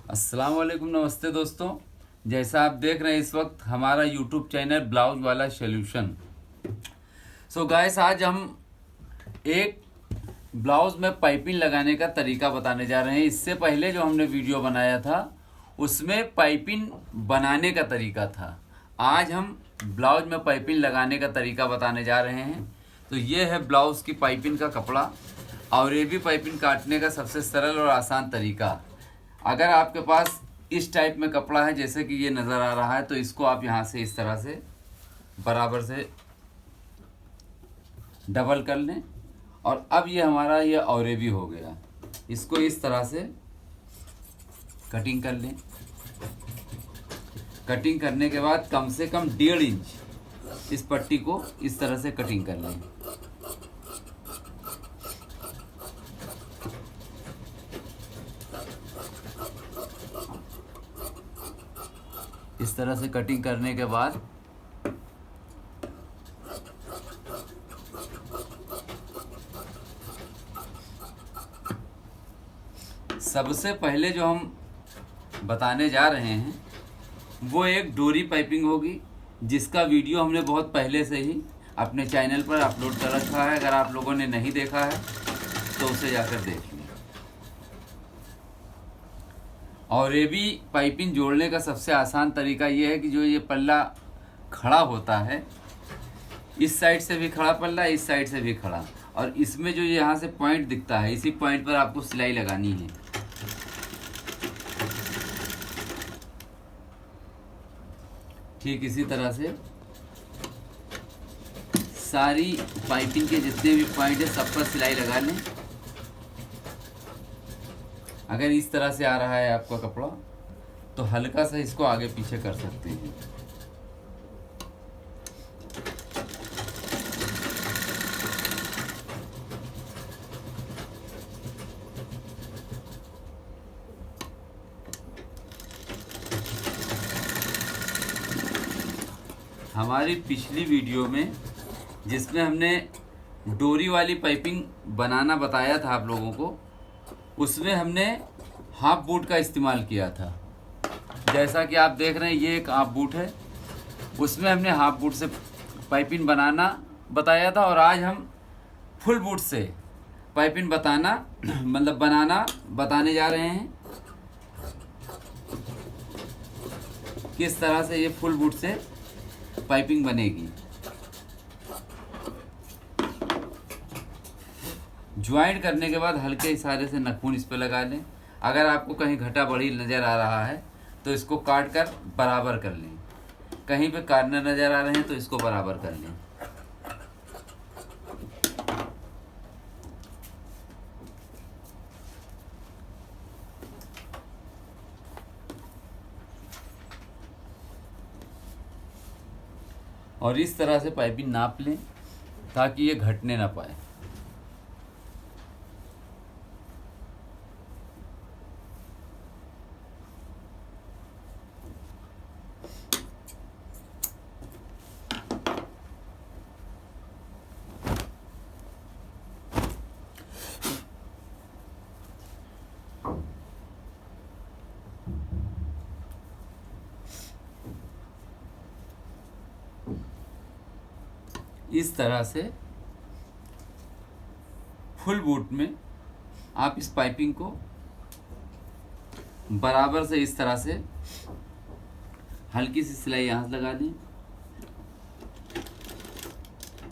अस्सलाम वालेकुम, नमस्ते दोस्तों। जैसा आप देख रहे हैं इस वक्त हमारा यूट्यूब चैनल ब्लाउज वाला सॉल्यूशन। सो गाइस, आज हम एक ब्लाउज में पाइपिंग लगाने का तरीका बताने जा रहे हैं। इससे पहले जो हमने वीडियो बनाया था उसमें पाइपिंग बनाने का तरीका था। आज हम ब्लाउज में पाइपिंग लगाने का तरीका बताने जा रहे हैं। तो ये है ब्लाउज की पाइपिंग का कपड़ा और ये भी पाइपिंग काटने का सबसे सरल और आसान तरीका। अगर आपके पास इस टाइप में कपड़ा है जैसे कि ये नज़र आ रहा है, तो इसको आप यहाँ से इस तरह से बराबर से डबल कर लें। और अब ये हमारा ये औरे भी हो गया। इसको इस तरह से कटिंग कर लें। कटिंग करने के बाद कम से कम 1.5 इंच इस पट्टी को इस तरह से कटिंग कर लें। इस तरह से कटिंग करने के बाद सबसे पहले जो हम बताने जा रहे हैं वो एक डोरी पाइपिंग होगी, जिसका वीडियो हमने बहुत पहले से ही अपने चैनल पर अपलोड कर रखा है। अगर आप लोगों ने नहीं देखा है तो उसे जाकर देख लें। और ये भी पाइपिंग जोड़ने का सबसे आसान तरीका ये है कि जो ये पल्ला खड़ा होता है, इस साइड से भी खड़ा पल्ला, इस साइड से भी खड़ा, और इसमें जो यहाँ से पॉइंट दिखता है, इसी पॉइंट पर आपको सिलाई लगानी है। ठीक इसी तरह से सारी पाइपिंग के जितने भी पॉइंट है सब पर सिलाई लगा लें। अगर इस तरह से आ रहा है आपका कपड़ा तो हल्का सा इसको आगे पीछे कर सकते हैं। हमारी पिछली वीडियो में जिसमें हमने डोरी वाली पाइपिंग बनाना बताया था आप लोगों को, उसमें हमने हाफ बूट का इस्तेमाल किया था। जैसा कि आप देख रहे हैं ये एक हाफ बूट है, उसमें हमने हाफ बूट से पाइपिंग बनाना बताया था। और आज हम फुल बूट से पाइपिंग बनाना बताने जा रहे हैं। किस तरह से ये फुल बूट से पाइपिंग बनेगी। ज्वाइंट करने के बाद हल्के इशारे से नखून इस पे लगा लें। अगर आपको कहीं घटा बढ़ी नज़र आ रहा है तो इसको काट कर बराबर कर लें। कहीं पे कॉर्नर नज़र आ रहे हैं तो इसको बराबर कर लें। और इस तरह से पाइपिंग नाप लें ताकि ये घटने ना पाए। इस तरह से फुल बूट में आप इस पाइपिंग को बराबर से इस तरह से हल्की सी सिलाई यहाँ से लगा दें।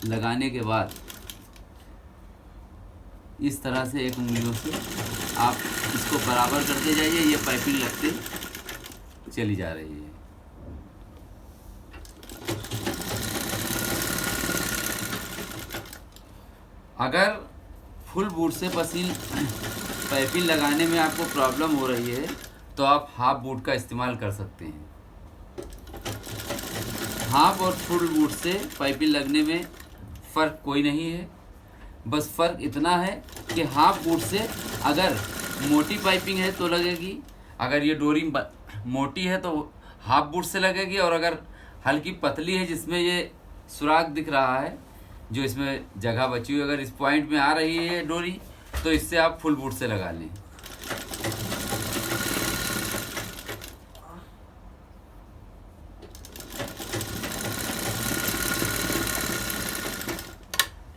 लगाने के बाद इस तरह से एक उंगलियों से आप इसको बराबर करते जाइए। ये पाइपिंग लगते चली जा रही है। अगर फुल बूट से पाइपिंग लगाने में आपको प्रॉब्लम हो रही है तो आप हाफ बूट का इस्तेमाल कर सकते हैं। हाफ और फुल बूट से पाइपिंग लगने में फ़र्क कोई नहीं है। बस फ़र्क इतना है कि हाफ बूट से अगर मोटी पाइपिंग है तो लगेगी, अगर ये डोरी मोटी है तो हाफ बूट से लगेगी, और अगर हल्की पतली है जिसमें ये सुराख दिख रहा है, जो इसमें जगह बची हुई, अगर इस पॉइंट में आ रही है डोरी तो इससे आप फुल बूट से लगा लें।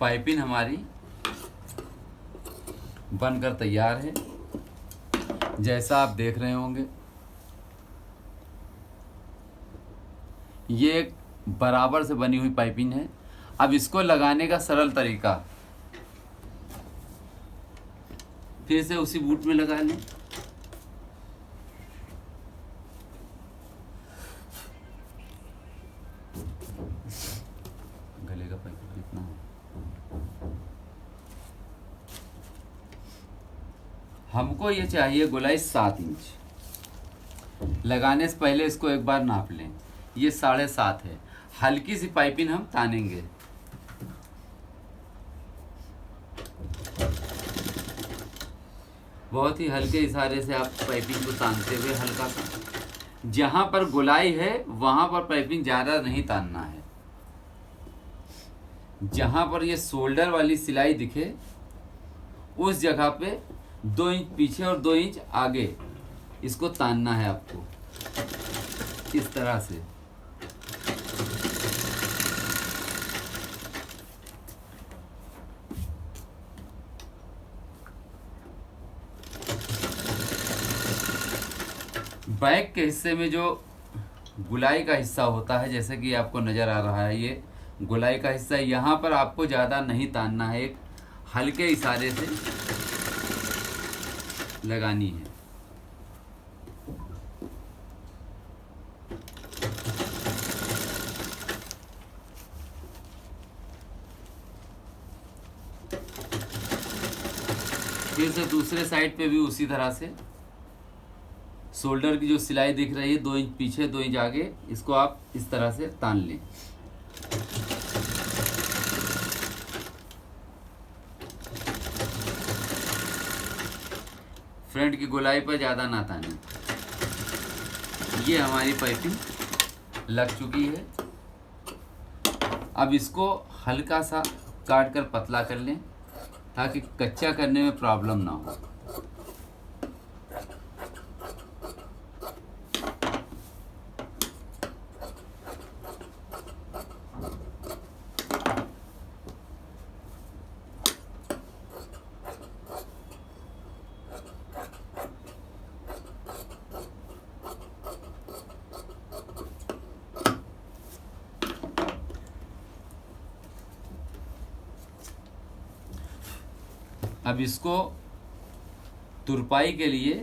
पाइपिंग हमारी बनकर तैयार है, जैसा आप देख रहे होंगे। ये एक बराबर से बनी हुई पाइपिंग है। अब इसको लगाने का सरल तरीका, फिर से उसी बूट में लगा लें। गले का पाइप कितना है? हमको ये चाहिए गोलाई 7 इंच। लगाने से पहले इसको एक बार नाप लें। ये 7.5 है। हल्की सी पाइपिंग हम तानेंगे। बहुत ही हल्के इशारे से आप पाइपिंग को तानते हुए हल्का सा, जहां पर गोलाई है वहां पर पाइपिंग ज़्यादा नहीं तानना है। जहां पर ये शोल्डर वाली सिलाई दिखे उस जगह पे 2 इंच पीछे और 2 इंच आगे इसको तानना है आपको, इस तरह से। बैक के हिस्से में जो गुलाई का हिस्सा होता है, जैसे कि आपको नज़र आ रहा है, ये गुलाई का हिस्सा, यहाँ पर आपको ज़्यादा नहीं तानना है, एक हल्के इशारे से लगानी है। फिर से दूसरे साइड पे भी उसी तरह से शोल्डर की जो सिलाई दिख रही है 2 इंच पीछे 2 इंच आगे, इसको आप इस तरह से तान लें। फ्रंट की गोलाई पर ज़्यादा ना तानें। ये हमारी पाइपिंग लग चुकी है। अब इसको हल्का सा काट कर पतला कर लें ताकि कच्चा करने में प्रॉब्लम ना हो। अब इसको तुरपाई के लिए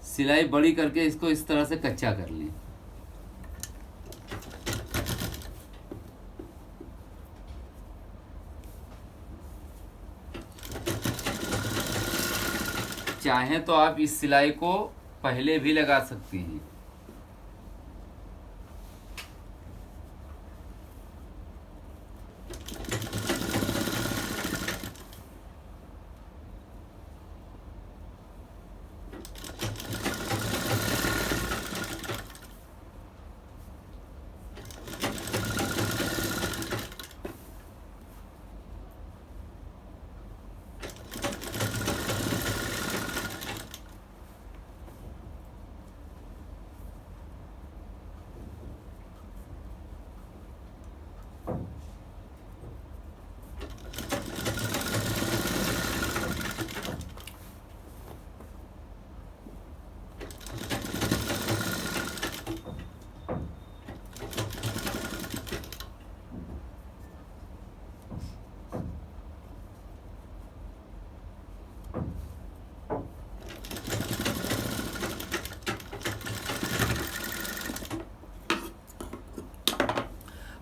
सिलाई बड़ी करके इसको इस तरह से कच्चा कर लें। चाहें तो आप इस सिलाई को पहले भी लगा सकती हैं।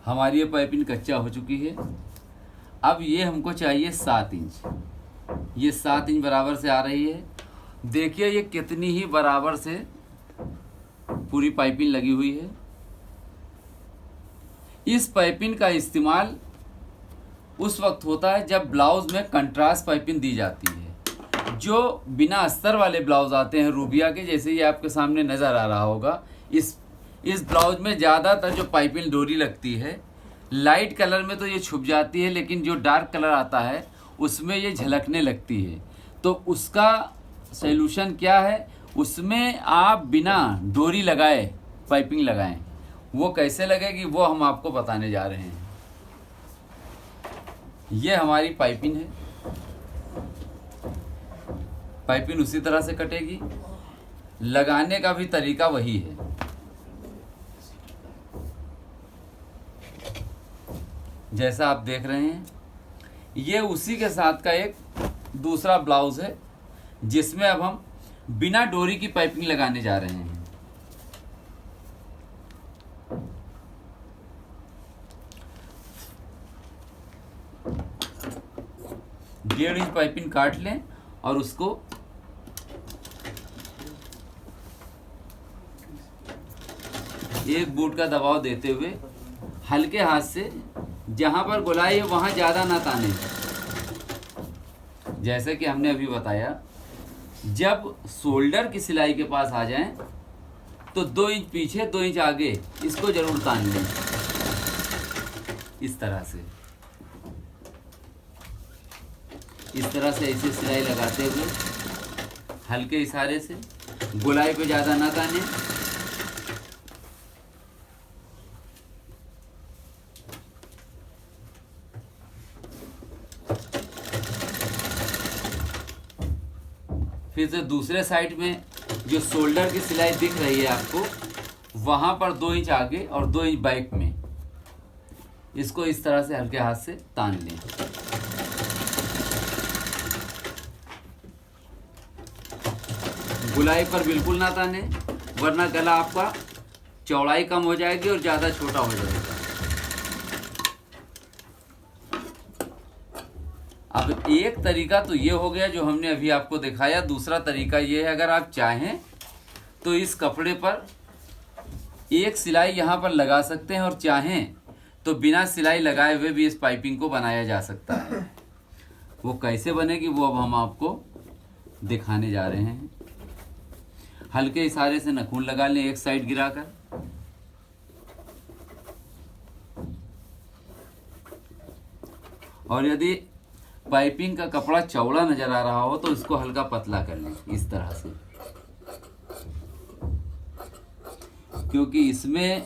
हमारी ये पाइपिंग कच्चा हो चुकी है। अब ये हमको चाहिए 7 इंच। ये 7 इंच बराबर से आ रही है। देखिए ये कितनी ही बराबर से पूरी पाइपिंग लगी हुई है। इस पाइपिंग का इस्तेमाल उस वक्त होता है जब ब्लाउज में कंट्रास्ट पाइपिंग दी जाती है। जो बिना अस्तर वाले ब्लाउज आते हैं रूबिया के, जैसे ये आपके सामने नज़र आ रहा होगा, इस ब्लाउज में ज़्यादातर जो पाइपिंग डोरी लगती है, लाइट कलर में तो ये छुप जाती है, लेकिन जो डार्क कलर आता है उसमें ये झलकने लगती है। तो उसका सॉल्यूशन क्या है, उसमें आप बिना डोरी लगाए पाइपिंग लगाएं। वो कैसे लगेगी वो हम आपको बताने जा रहे हैं। ये हमारी पाइपिंग है। पाइपिंग उसी तरह से कटेगी, लगाने का भी तरीका वही है। जैसा आप देख रहे हैं, ये उसी के साथ का एक दूसरा ब्लाउज है जिसमें अब हम बिना डोरी की पाइपिंग लगाने जा रहे हैं। 1.5 इंच पाइपिंग काट लें और उसको एक बूट का दबाव देते हुए हल्के हाथ से जहां पर गोलाई है वहां ज़्यादा ना ताने। जैसे कि हमने अभी बताया, जब शोल्डर की सिलाई के पास आ जाएं तो 2 इंच पीछे 2 इंच आगे इसको जरूर तान लें। इस तरह से ऐसे सिलाई लगाते हुए हल्के इशारे से, गोलाई पे ज़्यादा ना ताने। फिर से दूसरे साइड में जो शोल्डर की सिलाई दिख रही है आपको, वहां पर 2 इंच आगे और 2 इंच बैक में इसको इस तरह से हल्के हाथ से तान लें। गुलाई पर बिल्कुल ना ताने, वरना गला आपका चौड़ाई कम हो जाएगी और ज़्यादा छोटा हो जाएगा। अब एक तरीका तो ये हो गया जो हमने अभी आपको दिखाया। दूसरा तरीका ये है, अगर आप चाहें तो इस कपड़े पर एक सिलाई यहाँ पर लगा सकते हैं और चाहें तो बिना सिलाई लगाए हुए भी इस पाइपिंग को बनाया जा सकता है। वो कैसे बनेगी वो अब हम आपको दिखाने जा रहे हैं। हल्के इशारे से नखून लगा लें एक साइड गिराकर, और यदि पाइपिंग का कपड़ा चौड़ा नजर आ रहा हो तो इसको हल्का पतला कर लें इस तरह से, क्योंकि इसमें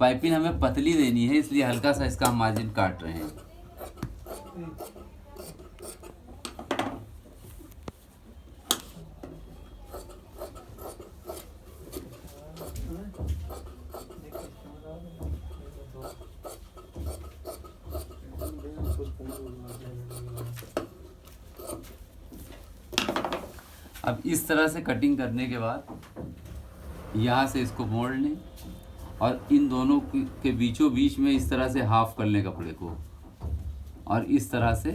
पाइपिंग हमें पतली देनी है, इसलिए हल्का सा इसका हम मार्जिन काट रहे हैं। अब इस तरह से कटिंग करने के बाद यहाँ से इसको मोड़ लें और इन दोनों के बीचों बीच में इस तरह से हाफ कर लें कपड़े को, और इस तरह से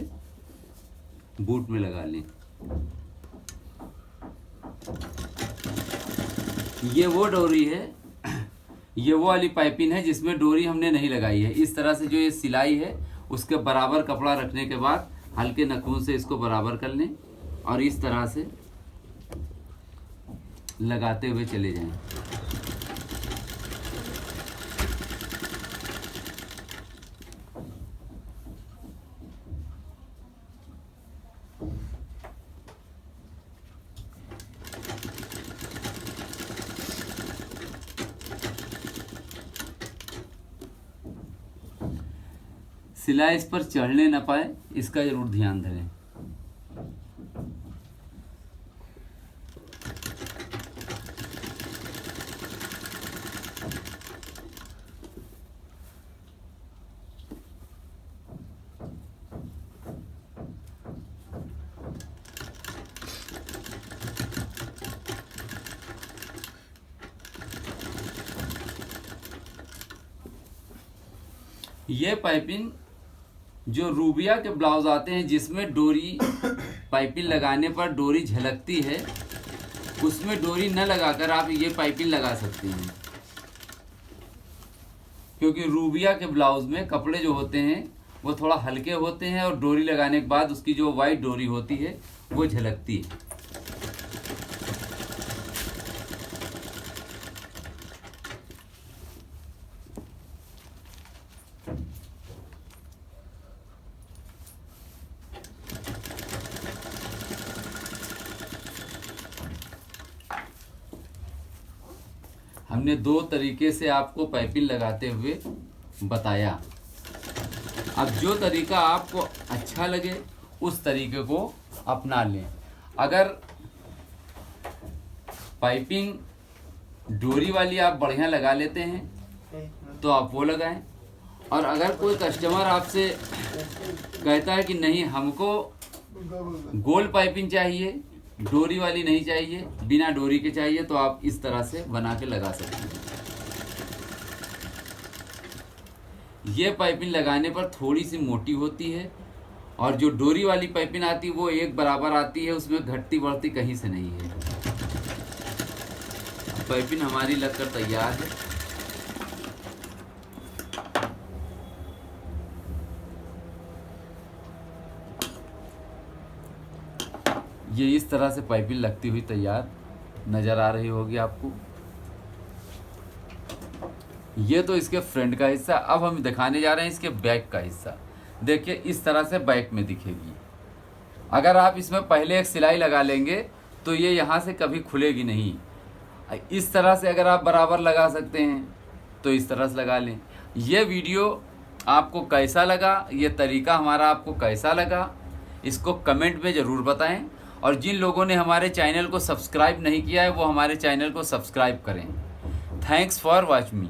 बूट में लगा लें। ये वो डोरी है, ये वो वाली पाइपिंग है जिसमें डोरी हमने नहीं लगाई है। इस तरह से जो ये सिलाई है उसके बराबर कपड़ा रखने के बाद हल्के नखून से इसको बराबर कर लें और इस तरह से लगाते हुए चले जाएं। सिलाई इस पर चढ़ने न पाए, इसका जरूर ध्यान धरें। ये पाइपिंग जो रूबिया के ब्लाउज आते हैं जिसमें डोरी पाइपिंग लगाने पर डोरी झलकती है, उसमें डोरी न लगाकर आप ये पाइपिंग लगा सकते हैं, क्योंकि रूबिया के ब्लाउज में कपड़े जो होते हैं वो थोड़ा हल्के होते हैं और डोरी लगाने के बाद उसकी जो वाइट डोरी होती है वो झलकती है। हमने 2 तरीके से आपको पाइपिंग लगाते हुए बताया। अब जो तरीका आपको अच्छा लगे उस तरीके को अपना लें। अगर पाइपिंग डोरी वाली आप बढ़िया लगा लेते हैं तो आप वो लगाएं, और अगर कोई कस्टमर आपसे कहता है कि नहीं हमको गोल पाइपिंग चाहिए, डोरी वाली नहीं चाहिए, बिना डोरी के चाहिए, तो आप इस तरह से बना के लगा सकते हैं। ये पाइपिंग लगाने पर थोड़ी सी मोटी होती है, और जो डोरी वाली पाइपिंग आती है वो एक बराबर आती है, उसमें घटती बढ़ती कहीं से नहीं है। पाइपिंग हमारी लगकर तैयार है। ये इस तरह से पाइपिंग लगती हुई तैयार नज़र आ रही होगी आपको। ये तो इसके फ्रंट का हिस्सा। अब हम दिखाने जा रहे हैं इसके बैक का हिस्सा। देखिए इस तरह से बैक में दिखेगी। अगर आप इसमें पहले एक सिलाई लगा लेंगे तो ये यहाँ से कभी खुलेगी नहीं। इस तरह से अगर आप बराबर लगा सकते हैं तो इस तरह से लगा लें। ये वीडियो आपको कैसा लगा, ये तरीका हमारा आपको कैसा लगा, इसको कमेंट में ज़रूर बताएं। और जिन लोगों ने हमारे चैनल को सब्सक्राइब नहीं किया है वो हमारे चैनल को सब्सक्राइब करें। Thanks for watching me.